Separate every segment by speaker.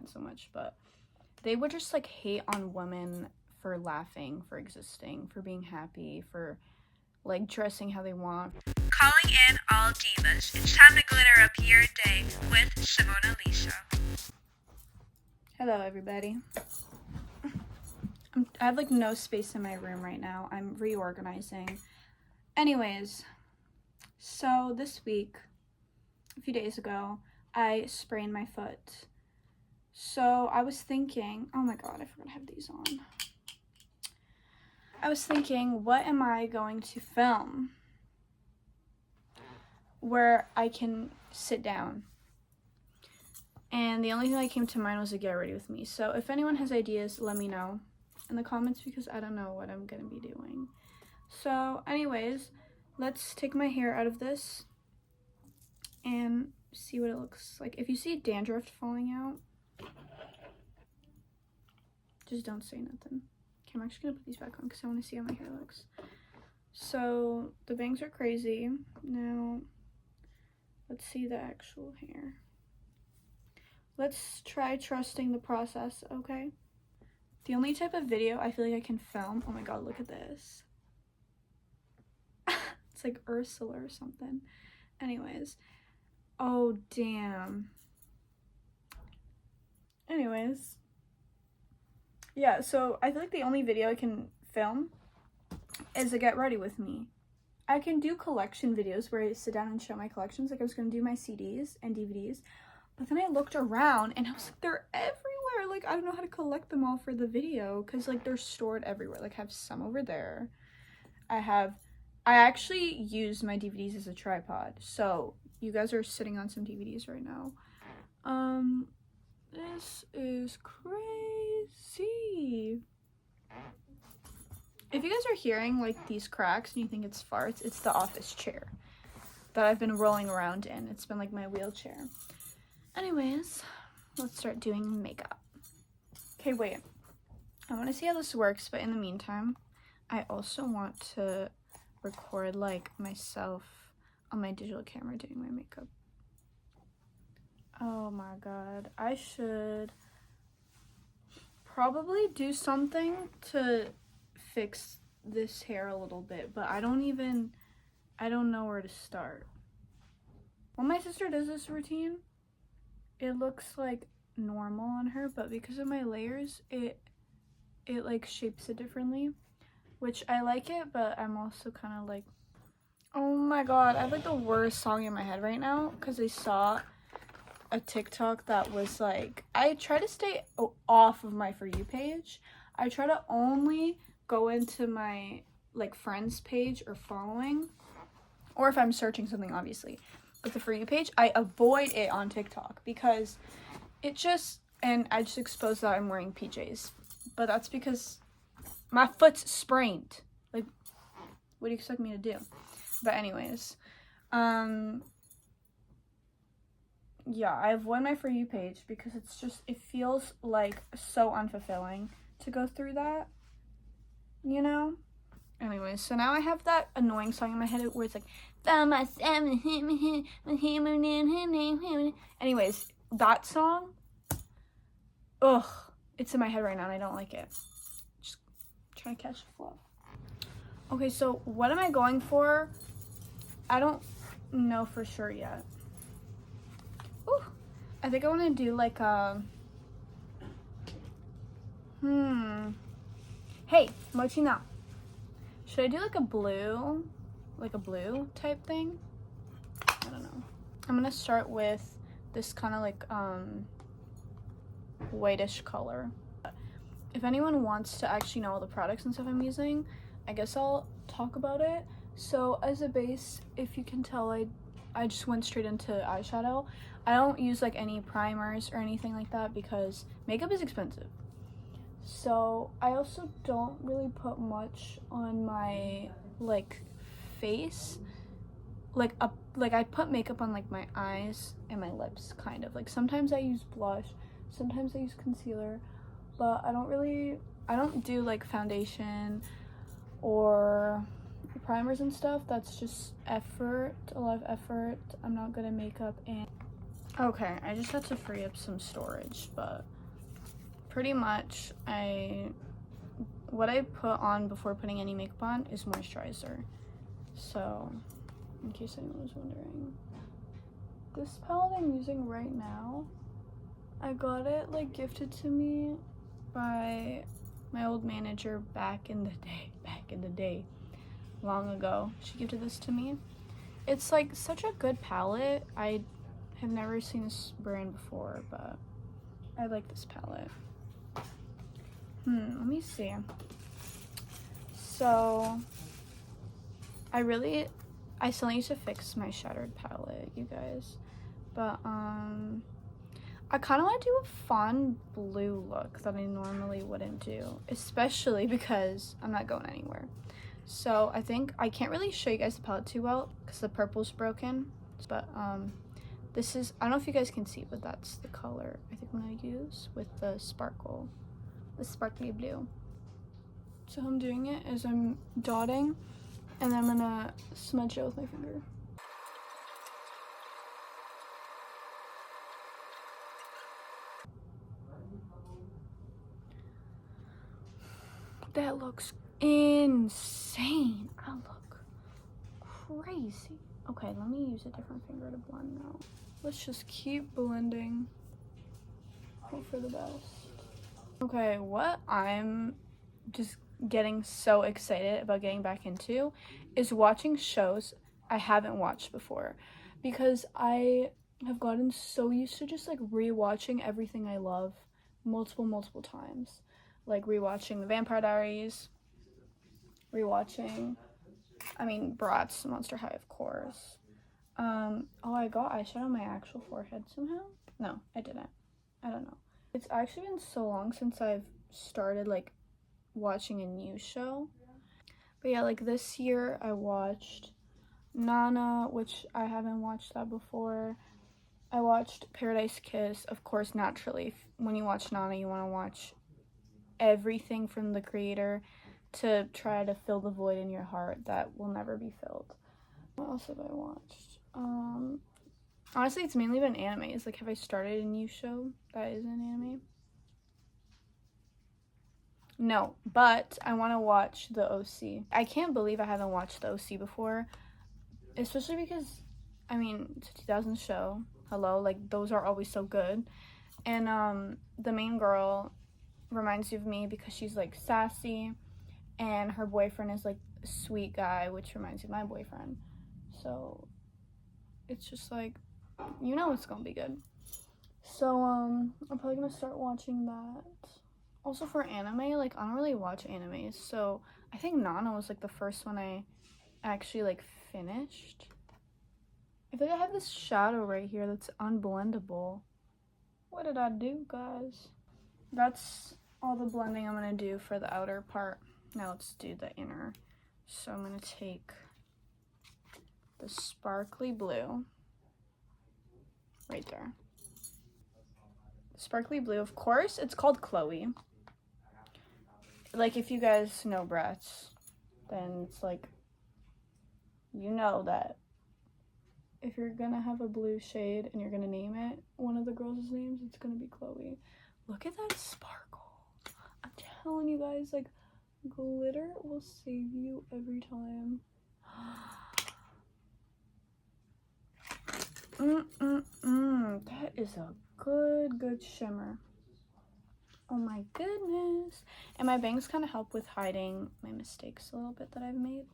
Speaker 1: friends so much, but they would just like hate on women for laughing, for existing, for being happy, for like dressing how they want.
Speaker 2: Calling in all divas. It's time to glitter up your day with Simona Lisa.
Speaker 1: Hello, everybody. I have like no space in my room right now. I'm reorganizing. Anyways, so this week, a few days ago, I sprained my foot. So I was thinking, oh my god, I forgot to have these on. I was thinking, what am I going to film where I can sit down? And the only thing that came to mind was a get ready with me. So if anyone has ideas, let me know in the comments because I don't know what I'm gonna be doing. So anyways, let's take my hair out of this and see what it looks like. If you see dandruff falling out, just don't say nothing. Okay, I'm actually gonna put these back on because I want to see how my hair looks. So the bangs are crazy. Now let's see the actual hair. Let's try trusting the process, okay? The only type of video I feel like I can film, oh my god, look at this. It's like Ursula or something. Anyways, oh damn. Anyways, yeah, so I feel like the only video I can film is a get ready with me. I can do collection videos where I sit down and show my collections, like I was gonna do my CDs and DVDs. But then I looked around and I was like, they're everywhere. Like, I don't know how to collect them all for the video because, like, they're stored everywhere. Like, I have some over there. I actually use my DVDs as a tripod. So, you guys are sitting on some DVDs right now. This is crazy. If you guys are hearing, like, these cracks and you think it's farts, it's the office chair that I've been rolling around in. It's been, like, my wheelchair. Anyways, let's start doing makeup. Okay, wait. I want to see how this works, but in the meantime, I also want to record, like, myself on my digital camera doing my makeup. Oh my god. I should probably do something to fix this hair a little bit, but I don't know where to start. When my sister does this routine, it looks like normal on her, but because of my layers, it like shapes it differently, which I like it, but I'm also kind of like, oh my god, I have like the worst song in my head right now because I saw a TikTok that was like, I try to stay off of my For You page. I try to only go into my like friends page or following, or if I'm searching something, obviously. But the For You page, I avoid it on TikTok because it just, and I just exposed that I'm wearing PJs. But that's because my foot's sprained. Like, what do you expect me to do? But anyways, yeah, I avoid my For You page because it's just, it feels like so unfulfilling to go through that, you know? Anyways, so now I have that annoying song in my head where it's like, anyways, that song, ugh, it's in my head right now and I don't like it. Just trying to catch the flow. Okay, so what am I going for? I don't know for sure yet. Ooh, I think I want to do like a, hey, Mochina. Should I do like a blue type thing? I don't know. I'm gonna start with this kind of like whitish color. If anyone wants to actually know all the products and stuff I'm using, I guess I'll talk about it. So as a base, if you can tell, I just went straight into eyeshadow. I don't use like any primers or anything like that because makeup is expensive. So I also don't really put much on my like face, like I put makeup on like my eyes and my lips, kind of. Like sometimes I use blush, sometimes I use concealer, but I don't do like foundation or primers and stuff. That's just effort, a lot of effort. I'm not good at makeup, and Okay, I just had to free up some storage, but pretty much what I put on before putting any makeup on is moisturizer. So, in case anyone was wondering, this palette I'm using right now, I got it like gifted to me by my old manager back in the day, long ago. She gifted this to me. It's like such a good palette. I have never seen this brand before, but I like this palette. Let me see. So I still need to fix my shattered palette, you guys. But I kind of want to do a fawn blue look that I normally wouldn't do, especially because I'm not going anywhere. So I think I can't really show you guys the palette too well because the purple's broken. But this is, I don't know if you guys can see, but that's the color I think I'm gonna use with the sparkly blue. So how I'm doing it is I'm dotting and then I'm gonna smudge it with my finger. That looks insane. I look crazy. Okay, let me use a different finger to blend now. Let's just keep blending. Hope for the best. Okay, what I'm just getting so excited about getting back into is watching shows I haven't watched before, because I have gotten so used to just like rewatching everything I love multiple times. Like rewatching The Vampire Diaries, rewatching, Bratz, Monster High, of course. Oh, I got eyeshadow on my actual forehead somehow? No, I didn't. I don't know. It's actually been so long since I've started like watching a new show. But yeah, like this year I watched Nana, which I haven't watched that before. I watched Paradise Kiss, of course, naturally. When you watch Nana, you want to watch everything from the creator to try to fill the void in your heart that will never be filled. What else have I watched? Honestly, it's mainly been animes. Like, have I started a new show that is an anime? No, but I want to watch the OC. I can't believe I haven't watched the OC before, especially because, it's a 2000s show. Hello, like, those are always so good. And the main girl reminds you of me because she's like sassy, and her boyfriend is like a sweet guy, which reminds you of my boyfriend. So it's just like, it's gonna be good. So I'm probably gonna start watching that. Also for anime, like I don't really watch animes, so I think Nana was like the first one I actually like finished. I think I have this shadow right here that's unblendable. What did I do, guys? That's all the blending I'm gonna do for the outer part. Now let's do the inner. So I'm gonna take the sparkly blue right there. Sparkly blue, of course, it's called Chloe. Like, if you guys know Bratz, then it's like, you know that if you're gonna have a blue shade and you're gonna name it one of the girls' names, it's gonna be Chloe. Look at that sparkle. I'm telling you guys, like, glitter will save you every time. That is a good shimmer. Oh my goodness. And my bangs kind of help with hiding my mistakes a little bit that I've made.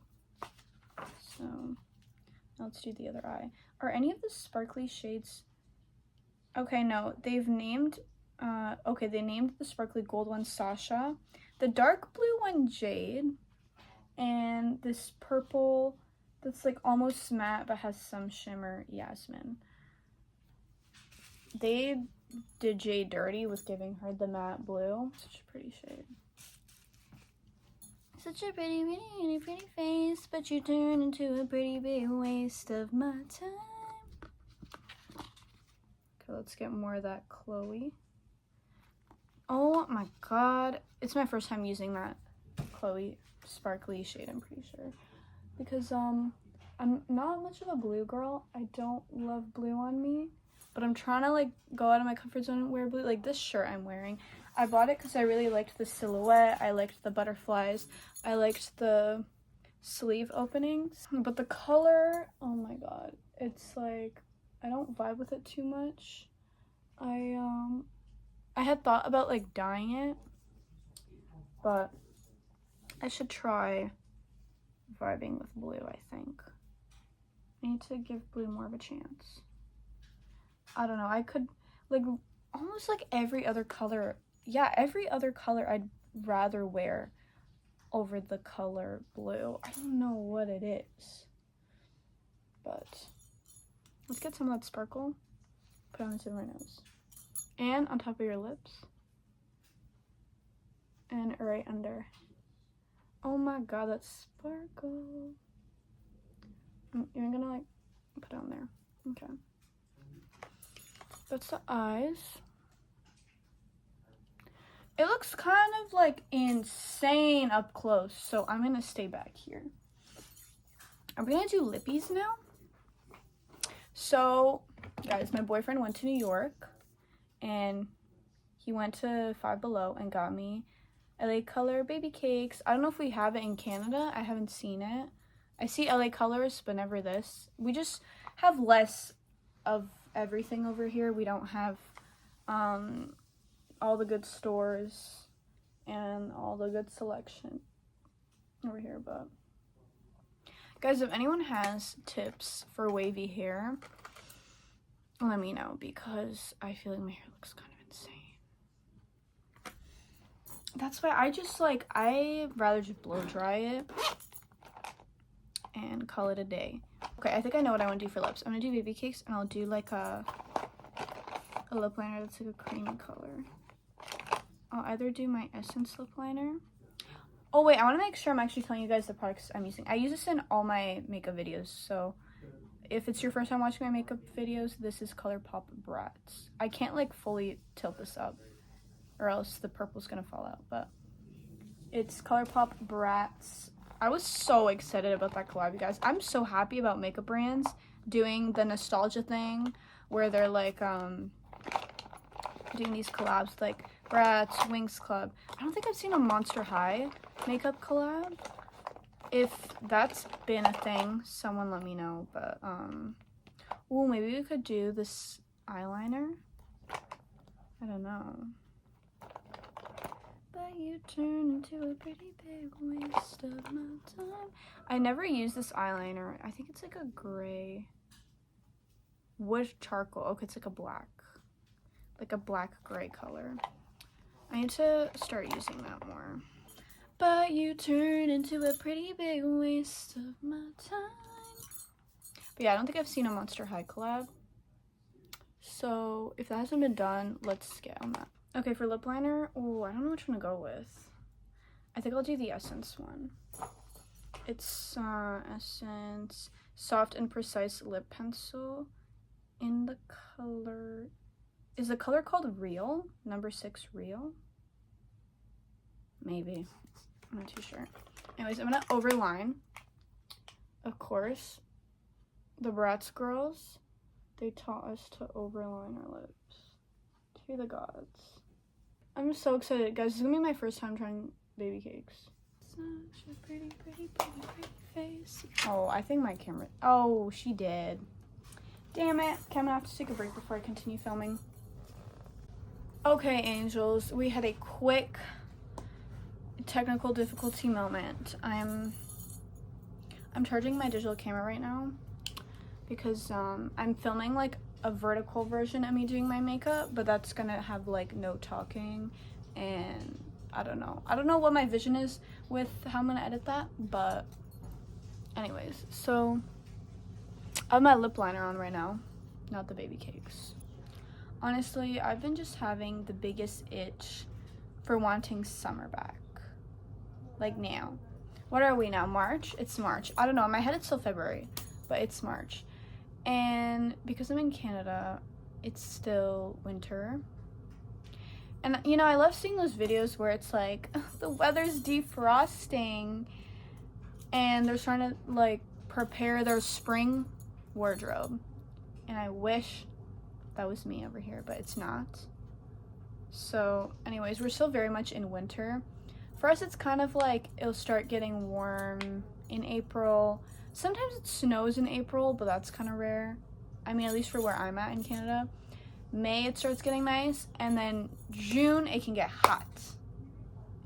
Speaker 1: So now let's do the other eye. Are any of the sparkly shades? Okay, no, they've named, they named the sparkly gold one Sasha, the dark blue one Jade, and this purple that's like almost matte but has some shimmer, Yasmin. They did Jade dirty with giving her the matte blue. Such a pretty shade. Such a pretty face, but you turn into a pretty big waste of my time. Okay, let's get more of that Chloe. Oh my god. It's my first time using that Chloe sparkly shade, I'm pretty sure. Because I'm not much of a blue girl. I don't love blue on me. but I'm trying to like go out of my comfort zone and wear blue. Like this shirt I'm wearing, I bought it because I really liked the silhouette. I liked the butterflies. I liked the sleeve openings, but the color, oh my god, it's like I don't vibe with it too much. I had thought about like dyeing it, but I should try vibing with blue. I think I need to give blue more of a chance. I don't know, I could like almost like every other color. Yeah, every other color I'd rather wear over the color blue. I don't know what it is, but let's get some of that sparkle, put on the tip of my nose and on top of your lips and right under. Oh my god, that sparkle. I'm even gonna like put it on there. Okay, that's the eyes. It looks kind of like insane up close, so I'm gonna stay back here. Are we gonna do lippies now? So, guys, my boyfriend went to New York, and he went to Five Below and got me LA Color baby cakes. I don't know if we have it in Canada. I haven't seen it. I see LA Colors, but never this. We just have less of everything over here. We don't have all the good stores and all the good selection over here. But guys, if anyone has tips for wavy hair, let me know, because I feel like my hair looks kind of insane. That's why I rather just blow dry it and call it a day. Okay, I think I know what I want to do for lips. I'm gonna do baby cakes, and I'll do like a lip liner that's like a creamy color. I'll either do my Essence lip liner. Oh wait, I want to make sure I'm actually telling you guys the products I'm using. I use this in all my makeup videos, so if it's your first time watching my makeup videos, this is ColourPop Bratz. I can't like fully tilt this up, or else the purple's gonna fall out, but it's ColourPop Bratz. I was so excited about that collab, you guys. I'm so happy about makeup brands doing the nostalgia thing where they're like doing these collabs with, like Bratz, Wings Club. I don't think I've seen a Monster High makeup collab. If that's been a thing, someone let me know. But ooh, maybe we could do this eyeliner. I don't know. But you turn into a pretty big waste of my time. I never use this eyeliner. I think it's like a gray wood charcoal. Okay, it's like a black gray color. I need to start using that more. But you turn into a pretty big waste of my time. But yeah, I don't think I've seen a Monster High collab. So if that hasn't been done, let's get on that. Okay, for lip liner, oh, I don't know which one to go with. I think I'll do the Essence one. It's Essence Soft and Precise Lip Pencil in the color... Is the color called Real? Number 6 Real? Maybe. I'm not too sure. Anyways, I'm gonna overline. Of course, the Bratz girls, they taught us to overline our lips. To the gods. I'm so excited. Guys, this is gonna be my first time trying baby cakes. Such a pretty, pretty, pretty, pretty face. Oh, I think my camera... Oh, she did. Damn it. Okay, I'm gonna have to take a break before I continue filming. Okay, angels, we had a quick technical difficulty moment. I'm charging my digital camera right now because I'm filming like a vertical version of me doing my makeup, but that's gonna have like no talking, and I don't know what my vision is with how I'm gonna edit that. But anyways, so I have my lip liner on right now, not the baby cakes. Honestly, I've been just having the biggest itch for wanting summer back. Like now. What are we now? March? It's March. I don't know. In my head it's still February, but it's March. And because I'm in Canada, it's still winter. And you know, I love seeing those videos where it's like, the weather's defrosting and they're trying to like prepare their spring wardrobe. And I wish that was me over here, but it's not. So anyways, we're still very much in winter. For us, it's kind of like it'll start getting warm in April. Sometimes it snows in April, but that's kind of rare. I mean, at least for where I'm at in Canada. May, it starts getting nice, and then June, it can get hot.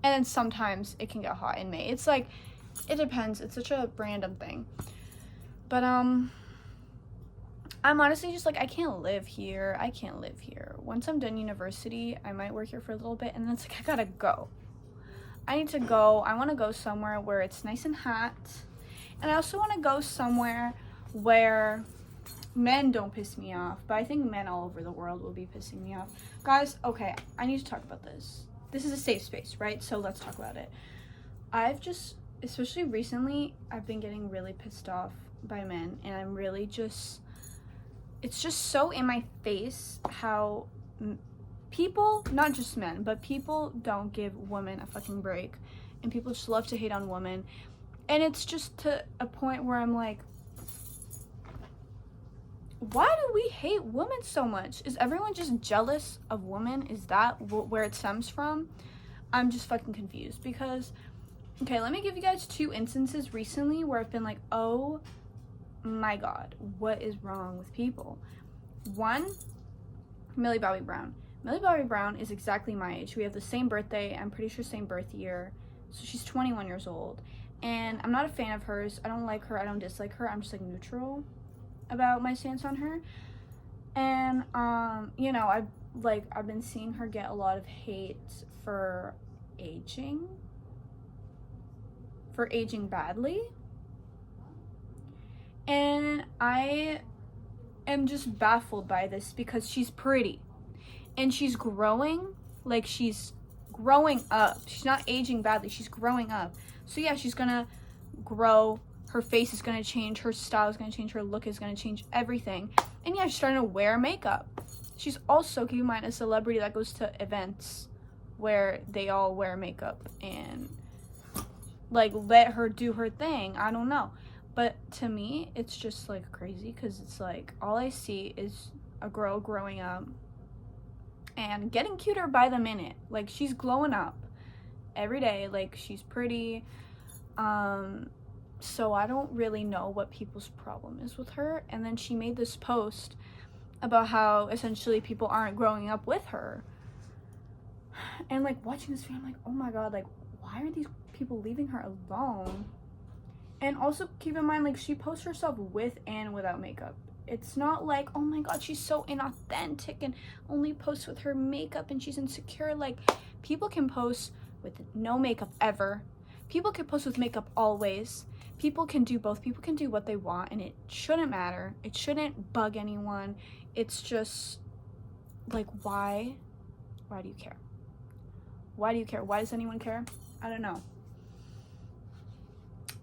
Speaker 1: And then sometimes it can get hot in May. It's like, it depends. It's such a random thing. But, I'm honestly just like, I can't live here. Once I'm done university, I might work here for a little bit, and then it's like, I gotta go. I need to go. I want to go somewhere where it's nice and hot. And I also want to go somewhere where men don't piss me off. But I think men all over the world will be pissing me off. Guys, okay, I need to talk about this. This is a safe space, right? So let's talk about it. I've just, especially recently, I've been getting really pissed off by men. And I'm really just, it's just so in my face how people, not just men, but people don't give women a fucking break. And people just love to hate on women. And it's just to a point where I'm like, why do we hate women so much? Is everyone just jealous of women? Is that where it stems from? I'm just fucking confused because, okay, let me give you guys 2 instances recently where I've been like, oh my god, what is wrong with people? One, Millie Bobby Brown. Millie Bobby Brown is exactly my age. We have the same birthday. I'm pretty sure same birth year. So she's 21 years old. And I'm not a fan of hers. I don't like her. I don't dislike her. I'm just like neutral about my stance on her. And you know, I've been seeing her get a lot of hate for aging badly. And I am just baffled by this because she's pretty. And she's growing, like she's growing up. She's not aging badly, she's growing up. So yeah, she's gonna grow, her face is gonna change, her style is gonna change, her look is gonna change, everything. And yeah, she's starting to wear makeup. She's also, keep in mind, a celebrity that goes to events where they all wear makeup and like let her do her thing. I don't know. But to me, it's just like crazy because it's like all I see is a girl growing up and getting cuter by the minute. Like she's glowing up every day, like she's pretty. So I don't really know what people's problem is with her. And then she made this post about how essentially people aren't growing up with her. And like watching this video, I'm like, oh my god, like why are these people leaving her alone? And also keep in mind, like she posts herself with and without makeup. It's not like, oh my god, she's so inauthentic and only posts with her makeup and she's insecure. Like, people can post with no makeup ever. People can post with makeup always. People can do both. People can do what they want and it shouldn't matter. It shouldn't bug anyone. It's just, like, why? Why do you care? Why do you care? Why does anyone care? I don't know.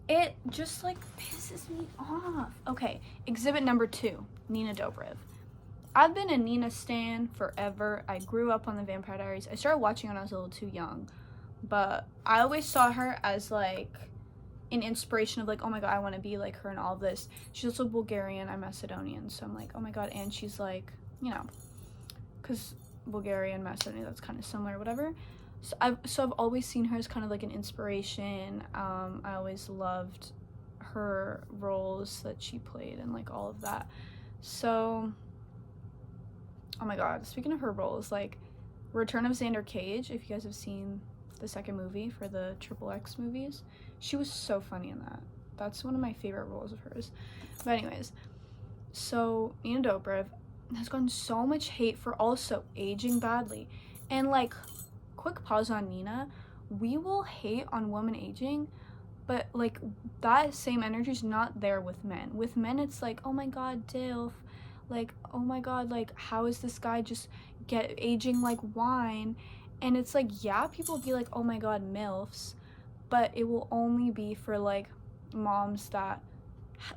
Speaker 1: It just, like, pisses me off. Okay, exhibit number 2, Nina Dobrev. I've been a Nina stan forever. I grew up on the Vampire Diaries. I started watching when I was a little too young. But I always saw her as, like, an inspiration of, like, oh my god, I want to be like her and all this. She's also Bulgarian. I'm Macedonian. So I'm like, oh my god. And she's, like, you know, because Bulgaria and Macedonia, that's kind of similar, whatever. So I've always seen her as kind of like an inspiration. I always loved her roles that she played and like all of that. So, oh my god, speaking of her roles, like Return of Xander Cage, if you guys have seen the second movie for the XXX movies, she was so funny in that. That's one of my favorite roles of hers. But anyways, so Nina Dobrev has gotten so much hate for also aging badly. And like, quick pause on Nina, we will hate on women aging, but like that same energy is not there with men. With men it's like, oh my god, DILF, like, oh my god, like how is this guy just aging like wine? And it's like, yeah, people will be like, oh my god, MILFs, but it will only be for like moms that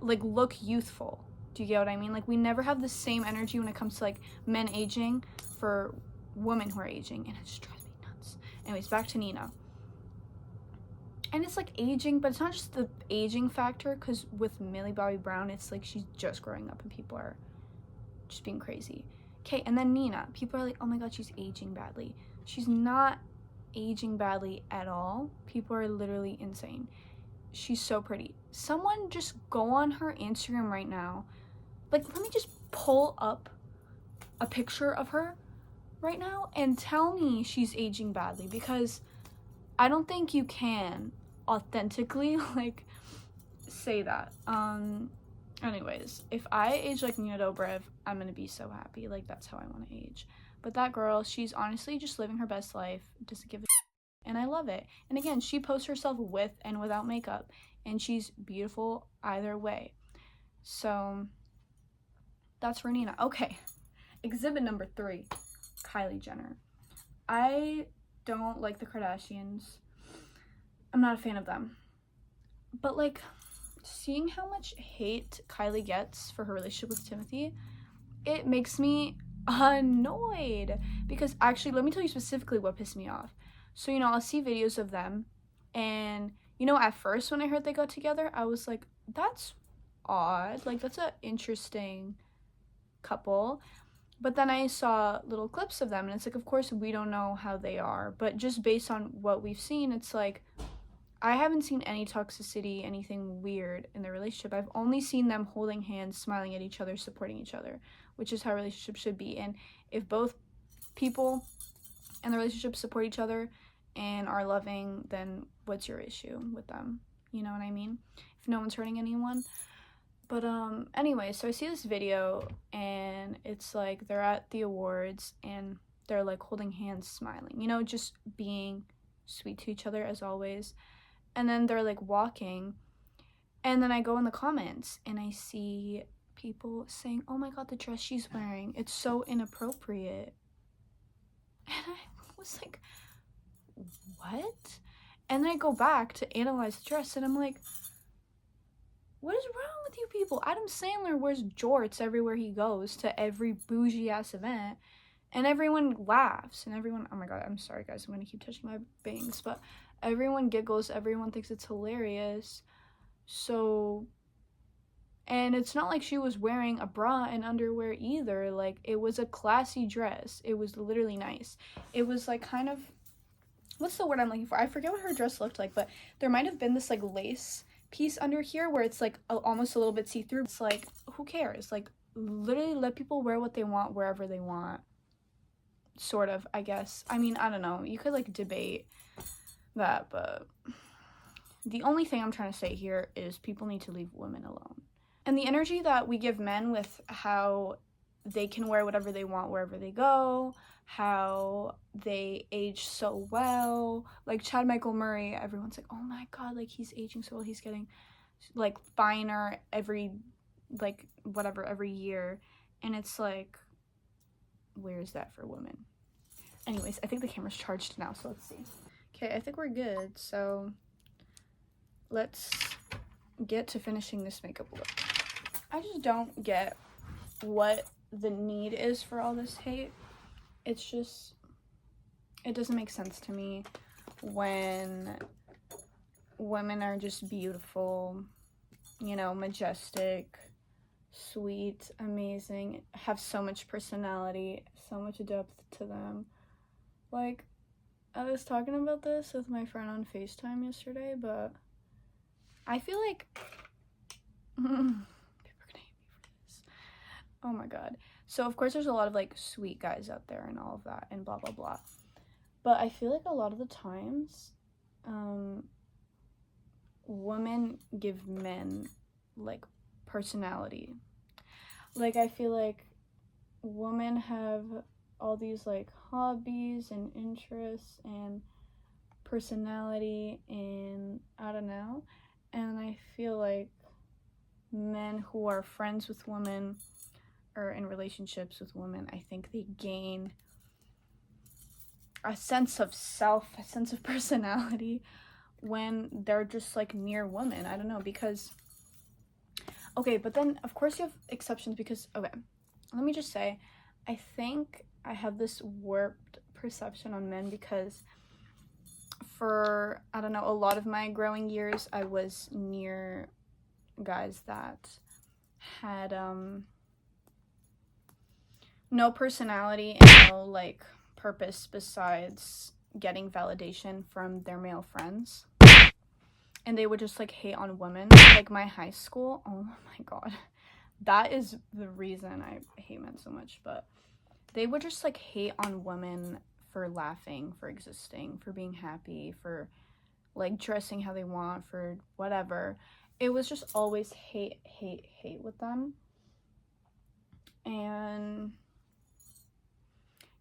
Speaker 1: like look youthful. Do you get what I mean? Like, we never have the same energy when it comes to like men aging for women who are aging, and it just drives me nuts. Anyways, back to Nina. And it's like aging, but it's not just the aging factor, because with Millie Bobby Brown, it's like she's just growing up and people are just being crazy. Okay, and then Nina. People are like, oh my god, she's aging badly. She's not aging badly at all. People are literally insane. She's so pretty. Someone just go on her Instagram right now. Like, let me just pull up a picture of her right now and tell me she's aging badly, because I don't think you can authentically like say that. Anyways, if I age like Nina Dobrev, I'm gonna be so happy. Like, that's how I want to age. But that girl, she's honestly just living her best life, doesn't give a and I love it. And again, she posts herself with and without makeup, and she's beautiful either way. So that's for Nina. Okay, exhibit number 3, Kylie Jenner. I don't like the Kardashians. I'm not a fan of them. But like, seeing how much hate Kylie gets for her relationship with Timothy, it makes me annoyed. Because actually, let me tell you specifically what pissed me off. So, you know, I'll see videos of them, and, you know, at first when I heard they got together, I was like, that's odd. Like, that's an interesting couple. But then I saw little clips of them, and it's like, of course, we don't know how they are. But just based on what we've seen, it's like, I haven't seen any toxicity, anything weird in their relationship. I've only seen them holding hands, smiling at each other, supporting each other, which is how relationships should be. And if both people in the relationship support each other and are loving, then what's your issue with them? You know what I mean? If no one's hurting anyone. But anyway, so I see this video, and it's like they're at the awards, and they're like holding hands, smiling, you know, just being sweet to each other as always. And then they're like walking, and then I go in the comments, and I see people saying, oh my god, the dress she's wearing, it's so inappropriate. And I was like, what? And then I go back to analyze the dress, and I'm like, what is wrong with you people? Adam Sandler wears jorts everywhere he goes to every bougie ass event, and everyone laughs, and everyone, oh my god, I'm sorry guys, I'm gonna keep touching my bangs, but everyone giggles, everyone thinks it's hilarious. So, and it's not like she was wearing a bra and underwear either. Like, it was a classy dress. It was literally nice. It was like kind of, what's the word I'm looking for? I forget what her dress looked like, but there might have been this like lace piece under here where it's like almost a little bit see-through. It's like, who cares? Like, literally let people wear what they want wherever they want, sort of, I guess. I mean, I don't know, you could like debate that, but the only thing I'm trying to say here is people need to leave women alone. And the energy that we give men with how they can wear whatever they want wherever they go, how they age so well, like Chad Michael Murray, everyone's like, oh my god, like he's aging so well, he's getting like finer every like whatever every year, and it's like, where's that for women? Anyways, I think the camera's charged now, so let's see. Okay, I think we're good, so let's get to finishing this makeup look. I just don't get what the need is for all this hate. It's just, it doesn't make sense to me when women are just beautiful, you know, majestic, sweet, amazing, have so much personality, so much depth to them. Like, I was talking about this with my friend on FaceTime yesterday, but I feel like people are gonna hate me for this. Oh my god. So of course there's a lot of like sweet guys out there and all of that and blah blah blah, but I feel like a lot of the times women give men like personality. Like, I feel like women have all these like hobbies and interests and personality, and I don't know, and I feel like men who are friends with women or in relationships with women, I think they gain a sense of self, a sense of personality when they're just like near women. I don't know, because okay, but then of course you have exceptions, because okay, let me just say, I think I have this warped perception on men because for, I don't know, a lot of my growing years I was near guys that had no personality and no like purpose besides getting validation from their male friends. And they would just like hate on women. Like my high school, oh my god, that is the reason I hate men so much. But they would just like hate on women for laughing, for existing, for being happy, for like dressing how they want, for whatever. It was just always hate with them. And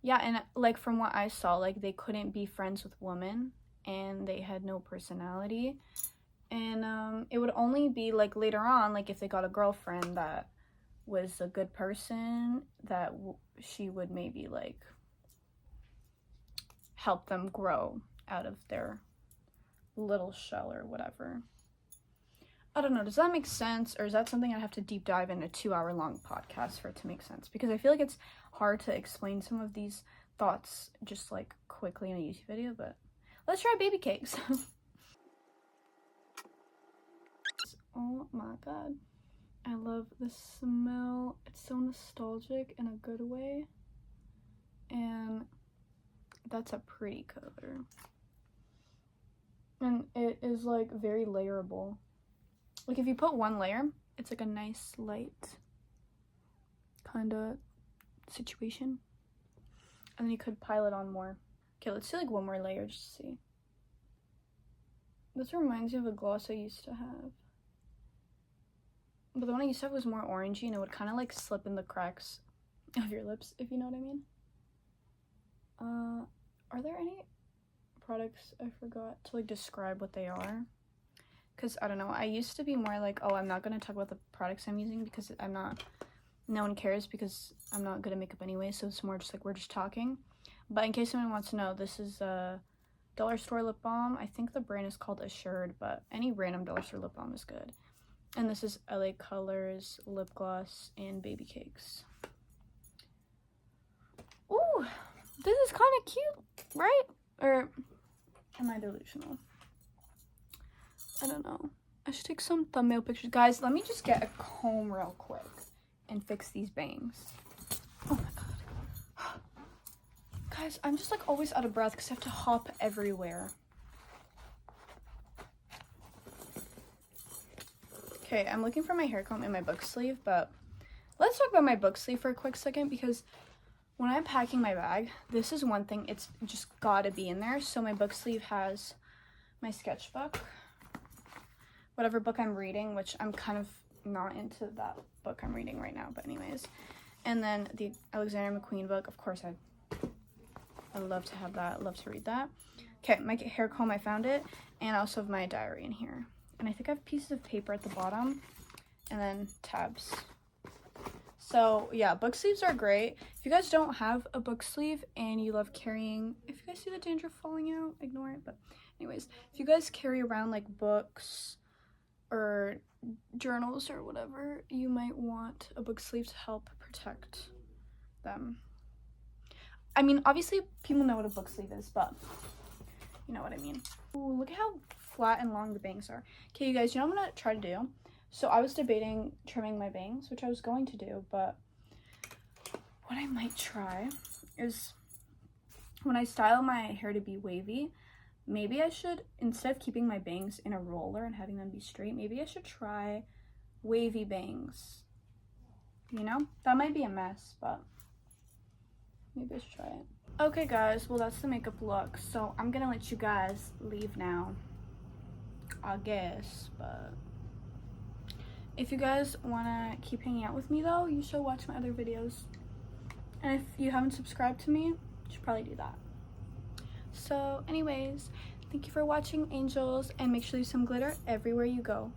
Speaker 1: yeah, and like from what I saw, like they couldn't be friends with women and they had no personality. And it would only be like later on, like if they got a girlfriend that was a good person, that she would maybe like help them grow out of their little shell or whatever. I don't know, does that make sense, or is that something I have to deep dive in a 2-hour-long podcast for it to make sense? Because I feel like it's hard to explain some of these thoughts just like quickly in a YouTube video, but let's try baby cakes. Oh my god, I love the smell. It's so nostalgic in a good way, and that's a pretty color, and it is like very layerable. Like if you put one layer, it's like a nice light kind of situation, and then you could pile it on more. Okay, let's do like one more layer just to see. This reminds me of a gloss I used to have, but the one I used to have was more orangey, and it would kind of like slip in the cracks of your lips, if you know what I mean. Are there any products I forgot to like describe what they are? Because I don't know, I used to be more like, oh, I'm not going to talk about the products I'm using because no one cares because I'm not good at makeup anyway, so it's more just like we're just talking. But in case anyone wants to know, this is a dollar store lip balm. I think the brand is called Assured, but any random dollar store lip balm is good. And this is LA Colors lip gloss and baby cakes. Ooh, this is kind of cute, right? Or am I delusional? I don't know. I should take some thumbnail pictures. Guys, let me just get a comb real quick and fix these bangs. Oh my god. Guys, I'm just like always out of breath because I have to hop everywhere. Okay, I'm looking for my hair comb in my book sleeve, but let's talk about my book sleeve for a quick second, because when I'm packing my bag, this is one thing, it's just gotta be in there. So my book sleeve has my sketchbook, whatever book I'm reading, which I'm kind of not into that book I'm reading right now, but anyways. And then the Alexander McQueen book, of course, I love to have that, love to read that. Okay, my hair comb, I found it, and I also have my diary in here. And I think I have pieces of paper at the bottom, and then tabs. So yeah, book sleeves are great. If you guys don't have a book sleeve and you love carrying, if you guys see the dandruff falling out, ignore it. But anyways, if you guys carry around like books or journals or whatever, you might want a book sleeve to help protect them. I mean, obviously people know what a book sleeve is, but you know what I mean. Ooh, look at how flat and long the bangs are. Okay, you guys, you know what I'm gonna try to do? So I was debating trimming my bangs, which I was going to do, but what I might try is when I style my hair to be wavy, maybe I should, instead of keeping my bangs in a roller and having them be straight, maybe I should try wavy bangs. You know? That might be a mess, but maybe I should try it. Okay guys, well that's the makeup look, so I'm gonna let you guys leave now, I guess. But if you guys want to keep hanging out with me though, you should watch my other videos, and if you haven't subscribed to me, you should probably do that. So anyways, thank you for watching, angels, and make sure you use some glitter everywhere you go.